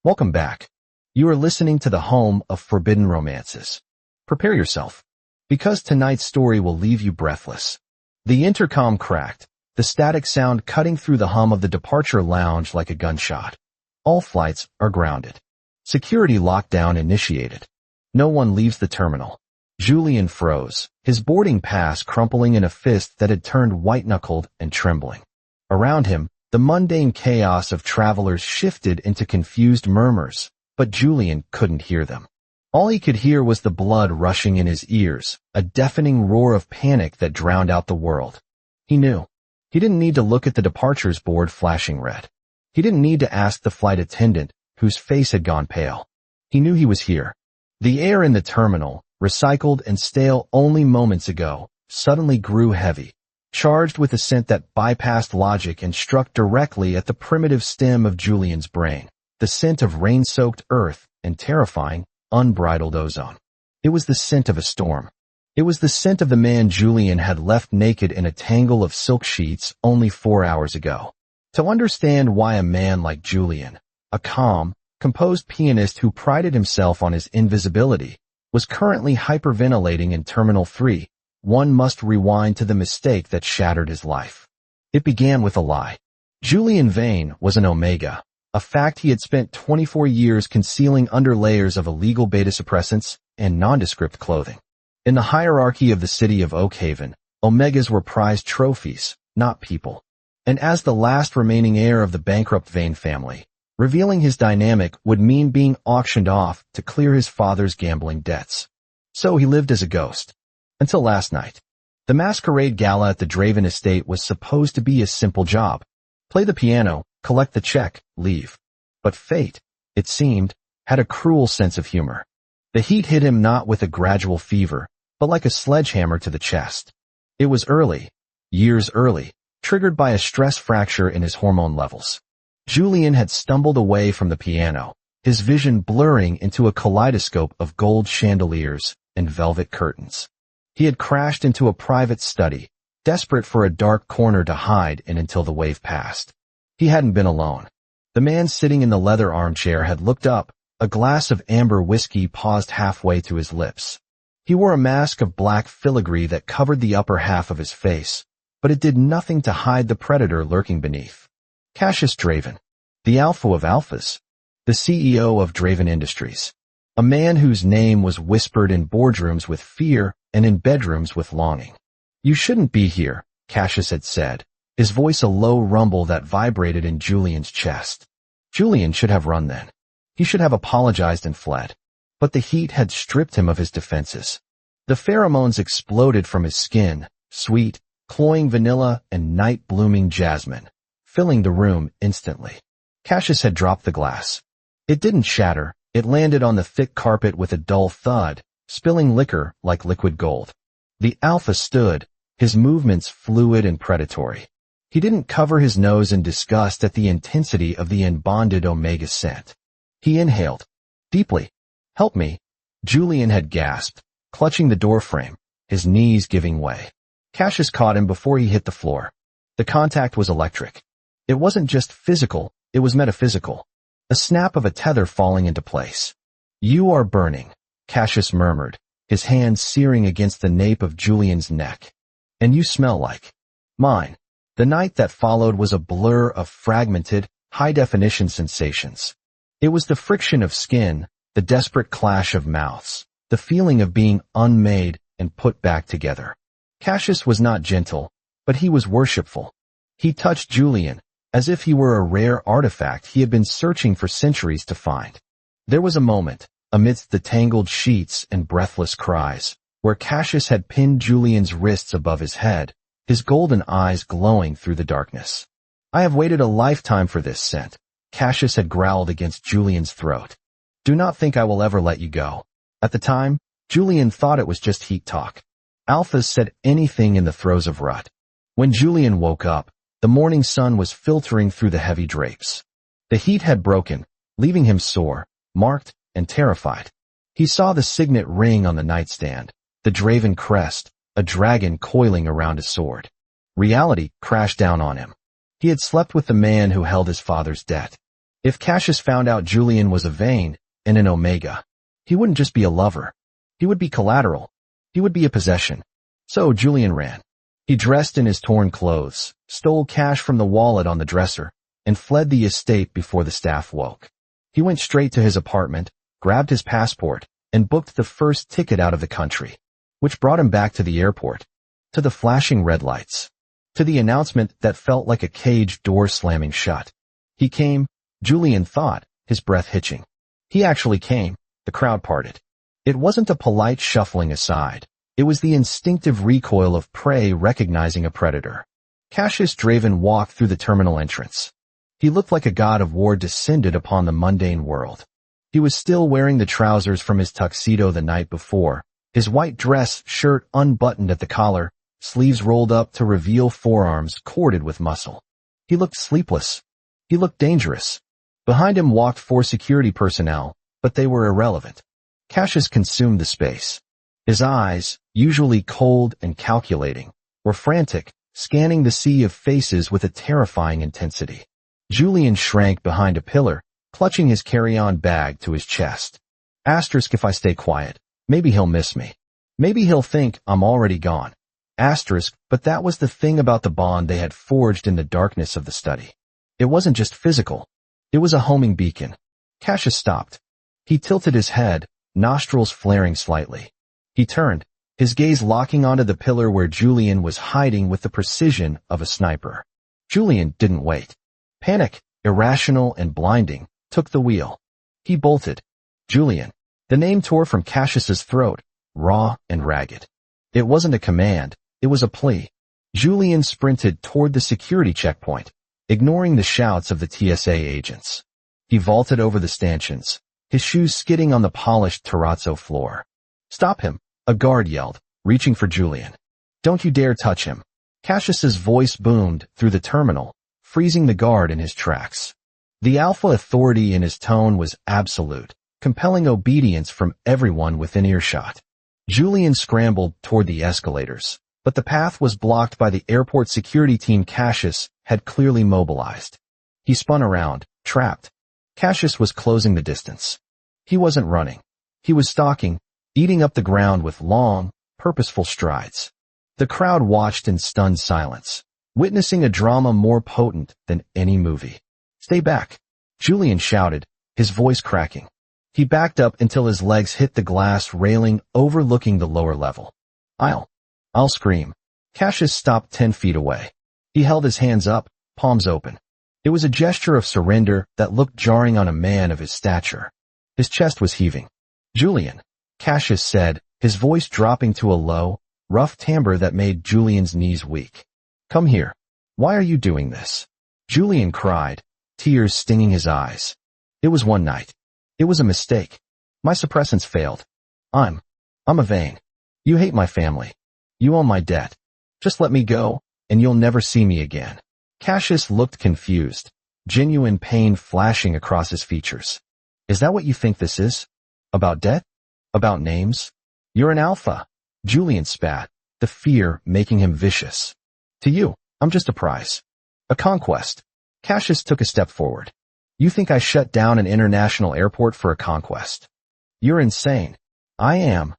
Welcome back. You are listening to the home of forbidden romances. Prepare yourself, because tonight's story will leave you breathless. The intercom cracked, the static sound cutting through the hum of the departure lounge like a gunshot. All flights are grounded. Security lockdown initiated. No one leaves the terminal. Julian froze, his boarding pass crumpling in a fist that had turned white-knuckled and trembling. Around him, the mundane chaos of travelers shifted into confused murmurs, but Julian couldn't hear them. All he could hear was the blood rushing in his ears, a deafening roar of panic that drowned out the world. He knew. He didn't need to look at the departures board flashing red. He didn't need to ask the flight attendant, whose face had gone pale. He knew he was here. The air in the terminal, recycled and stale only moments ago, suddenly grew heavy, charged with a scent that bypassed logic and struck directly at the primitive stem of Julian's brain, the scent of rain-soaked earth and terrifying, unbridled ozone. It was the scent of a storm. It was the scent of the man Julian had left naked in a tangle of silk sheets only 4 hours ago. To understand why a man like Julian, a calm, composed pianist who prided himself on his invisibility, was currently hyperventilating in Terminal 3, one must rewind to the mistake that shattered his life. It began with a lie. Julian Vane was an Omega, a fact he had spent 24 years concealing under layers of illegal beta-suppressants and nondescript clothing. In the hierarchy of the city of Oakhaven, Omegas were prized trophies, not people. And as the last remaining heir of the bankrupt Vane family, revealing his dynamic would mean being auctioned off to clear his father's gambling debts. So he lived as a ghost. Until last night. The masquerade gala at the Draven estate was supposed to be a simple job. Play the piano, collect the check, leave. But fate, it seemed, had a cruel sense of humor. The heat hit him not with a gradual fever, but like a sledgehammer to the chest. It was early, years early, triggered by a stress fracture in his hormone levels. Julian had stumbled away from the piano, his vision blurring into a kaleidoscope of gold chandeliers and velvet curtains. He had crashed into a private study, desperate for a dark corner to hide in until the wave passed. He hadn't been alone. The man sitting in the leather armchair had looked up, a glass of amber whiskey paused halfway to his lips. He wore a mask of black filigree that covered the upper half of his face, but it did nothing to hide the predator lurking beneath. Cassius Draven, the alpha of alphas, the CEO of Draven Industries, a man whose name was whispered in boardrooms with fear and in bedrooms with longing. "You shouldn't be here," Cassius had said, his voice a low rumble that vibrated in Julian's chest. Julian should have run then. He should have apologized and fled. But the heat had stripped him of his defenses. The pheromones exploded from his skin, sweet, cloying vanilla and night-blooming jasmine, filling the room instantly. Cassius had dropped the glass. It didn't shatter, it landed on the thick carpet with a dull thud, spilling liquor like liquid gold. The alpha stood, his movements fluid and predatory. He didn't cover his nose in disgust at the intensity of the embonded Omega scent. He inhaled. Deeply. "Help me," Julian had gasped, clutching the doorframe, his knees giving way. Cassius caught him before he hit the floor. The contact was electric. It wasn't just physical, it was metaphysical. A snap of a tether falling into place. "You are burning," Cassius murmured, his hand searing against the nape of Julian's neck. "And you smell like mine." The night that followed was a blur of fragmented, high-definition sensations. It was the friction of skin, the desperate clash of mouths, the feeling of being unmade and put back together. Cassius was not gentle, but he was worshipful. He touched Julian, as if he were a rare artifact he had been searching for centuries to find. There was a moment, amidst the tangled sheets and breathless cries, where Cassius had pinned Julian's wrists above his head, his golden eyes glowing through the darkness. "I have waited a lifetime for this scent," Cassius had growled against Julian's throat. "Do not think I will ever let you go." At the time, Julian thought it was just heat talk. Alphas said anything in the throes of rut. When Julian woke up, the morning sun was filtering through the heavy drapes. The heat had broken, leaving him sore, marked, and terrified. He saw the signet ring on the nightstand, the Draven crest, a dragon coiling around his sword. Reality crashed down on him. He had slept with the man who held his father's debt. If Cassius found out Julian was a Vane and an Omega, he wouldn't just be a lover. He would be collateral. He would be a possession. So Julian ran. He dressed in his torn clothes, stole cash from the wallet on the dresser, and fled the estate before the staff woke. He went straight to his apartment, grabbed his passport, and booked the first ticket out of the country, which brought him back to the airport, to the flashing red lights, to the announcement that felt like a cage door slamming shut. He came, Julian thought, his breath hitching. He actually came. The crowd parted. It wasn't a polite shuffling aside. It was the instinctive recoil of prey recognizing a predator. Cassius Draven walked through the terminal entrance. He looked like a god of war descended upon the mundane world. He was still wearing the trousers from his tuxedo the night before, his white dress shirt unbuttoned at the collar, sleeves rolled up to reveal forearms corded with muscle. He looked sleepless. He looked dangerous. Behind him walked 4 security personnel, but they were irrelevant. Cassius consumed the space. His eyes, usually cold and calculating, were frantic, scanning the sea of faces with a terrifying intensity. Julian shrank behind a pillar, clutching his carry-on bag to his chest. Asterisk if I stay quiet. Maybe he'll miss me. Maybe he'll think I'm already gone. Asterisk, but that was the thing about the bond they had forged in the darkness of the study. It wasn't just physical. It was a homing beacon. Cassius stopped. He tilted his head, nostrils flaring slightly. He turned, his gaze locking onto the pillar where Julian was hiding with the precision of a sniper. Julian didn't wait. Panic, irrational and blinding, took the wheel. He bolted. Julian. The name tore from Cassius's throat, raw and ragged. It wasn't a command, it was a plea. Julian sprinted toward the security checkpoint, ignoring the shouts of the TSA agents. He vaulted over the stanchions, his shoes skidding on the polished terrazzo floor. Stop him, a guard yelled, reaching for Julian. Don't you dare touch him. Cassius's voice boomed through the terminal, freezing the guard in his tracks. The alpha authority in his tone was absolute, compelling obedience from everyone within earshot. Julian scrambled toward the escalators, but the path was blocked by the airport security team Cassius had clearly mobilized. He spun around, trapped. Cassius was closing the distance. He wasn't running. He was stalking, eating up the ground with long, purposeful strides. The crowd watched in stunned silence, witnessing a drama more potent than any movie. Stay back, Julian shouted, his voice cracking. He backed up until his legs hit the glass railing overlooking the lower level. I'll scream. Cassius stopped 10 feet away. He held his hands up, palms open. It was a gesture of surrender that looked jarring on a man of his stature. His chest was heaving. Julian, Cassius said, his voice dropping to a low, rough timbre that made Julian's knees weak. Come here. Why are you doing this? Julian cried, tears stinging his eyes. It was one night. It was a mistake. My suppressants failed. I'm a Vane. You hate my family. You owe my debt. Just let me go, and you'll never see me again. Cassius looked confused, genuine pain flashing across his features. Is that what you think this is? About debt? About names? You're an alpha. Julian spat, the fear making him vicious. To you, I'm just a prize. A conquest. Cassius took a step forward. You think I shut down an international airport for a conquest? You're insane. I am.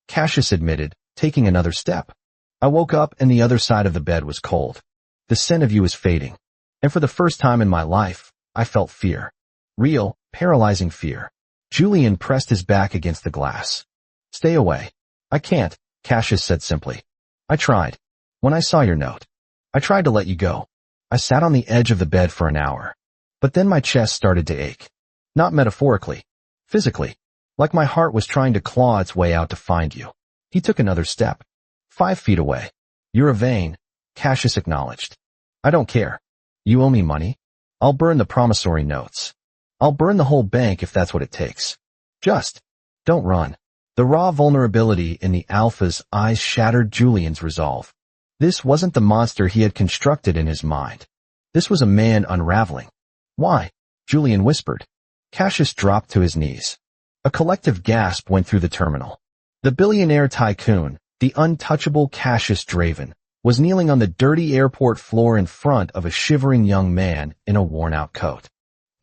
Cassius admitted, taking another step. I woke up and the other side of the bed was cold. The scent of you is fading. And for the first time in my life, I felt fear. Real, paralyzing fear. Julian pressed his back against the glass. Stay away. I can't, Cassius said simply. I tried. When I saw your note, I tried to let you go. I sat on the edge of the bed for an hour. But then my chest started to ache. Not metaphorically. Physically. Like my heart was trying to claw its way out to find you. He took another step. 5 feet away. You're a Vane, Cassius acknowledged. I don't care. You owe me money. I'll burn the promissory notes. I'll burn the whole bank if that's what it takes. Just don't run. The raw vulnerability in the alpha's eyes shattered Julian's resolve. This wasn't the monster he had constructed in his mind. This was a man unraveling. Why? Julian whispered. Cassius dropped to his knees. A collective gasp went through the terminal. The billionaire tycoon, the untouchable Cassius Draven, was kneeling on the dirty airport floor in front of a shivering young man in a worn-out coat.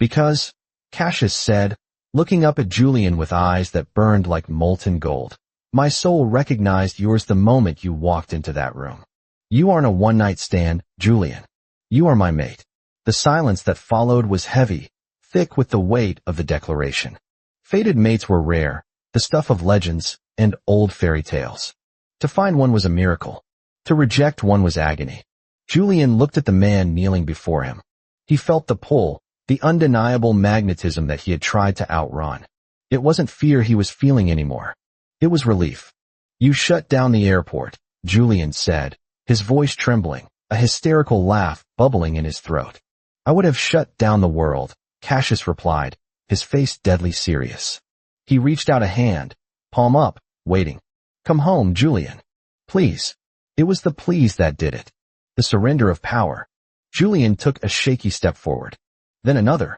Because, Cassius said, looking up at Julian with eyes that burned like molten gold, my soul recognized yours the moment you walked into that room. You aren't a one-night stand, Julian. You are my mate. The silence that followed was heavy, thick with the weight of the declaration. Fated mates were rare, the stuff of legends and old fairy tales. To find one was a miracle. To reject one was agony. Julian looked at the man kneeling before him. He felt the pull, the undeniable magnetism that he had tried to outrun. It wasn't fear he was feeling anymore. It was relief. You shut down the airport, Julian said, his voice trembling, a hysterical laugh bubbling in his throat. I would have shut down the world, Cassius replied, his face deadly serious. He reached out a hand, palm up, waiting. Come home, Julian. Please. It was the please that did it. The surrender of power. Julian took a shaky step forward. Then another.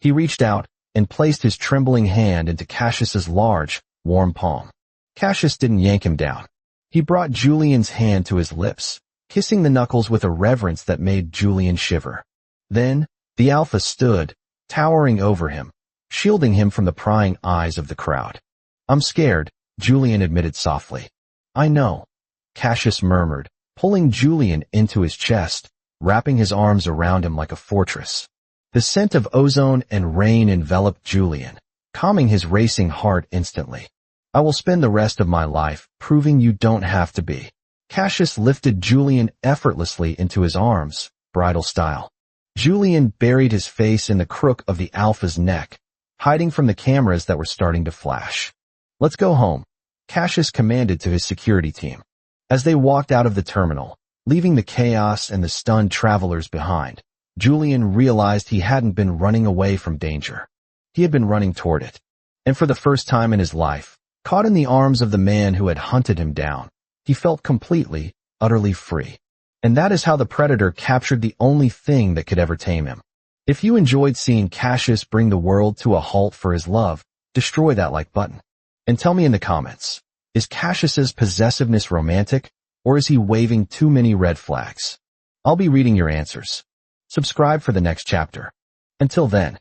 He reached out and placed his trembling hand into Cassius's large, warm palm. Cassius didn't yank him down. He brought Julian's hand to his lips, kissing the knuckles with a reverence that made Julian shiver. Then, the Alpha stood, towering over him, shielding him from the prying eyes of the crowd. I'm scared, Julian admitted softly. I know, Cassius murmured, pulling Julian into his chest, wrapping his arms around him like a fortress. The scent of ozone and rain enveloped Julian, calming his racing heart instantly. I will spend the rest of my life proving you don't have to be. Cassius lifted Julian effortlessly into his arms, bridal style. Julian buried his face in the crook of the Alpha's neck, hiding from the cameras that were starting to flash. Let's go home, Cassius commanded to his security team. As they walked out of the terminal, leaving the chaos and the stunned travelers behind, Julian realized he hadn't been running away from danger. He had been running toward it. And for the first time in his life, caught in the arms of the man who had hunted him down, he felt completely, utterly free. And that is how the Predator captured the only thing that could ever tame him. If you enjoyed seeing Cassius bring the world to a halt for his love, destroy that like button. And tell me in the comments, is Cassius's possessiveness romantic, or is he waving too many red flags? I'll be reading your answers. Subscribe for the next chapter. Until then,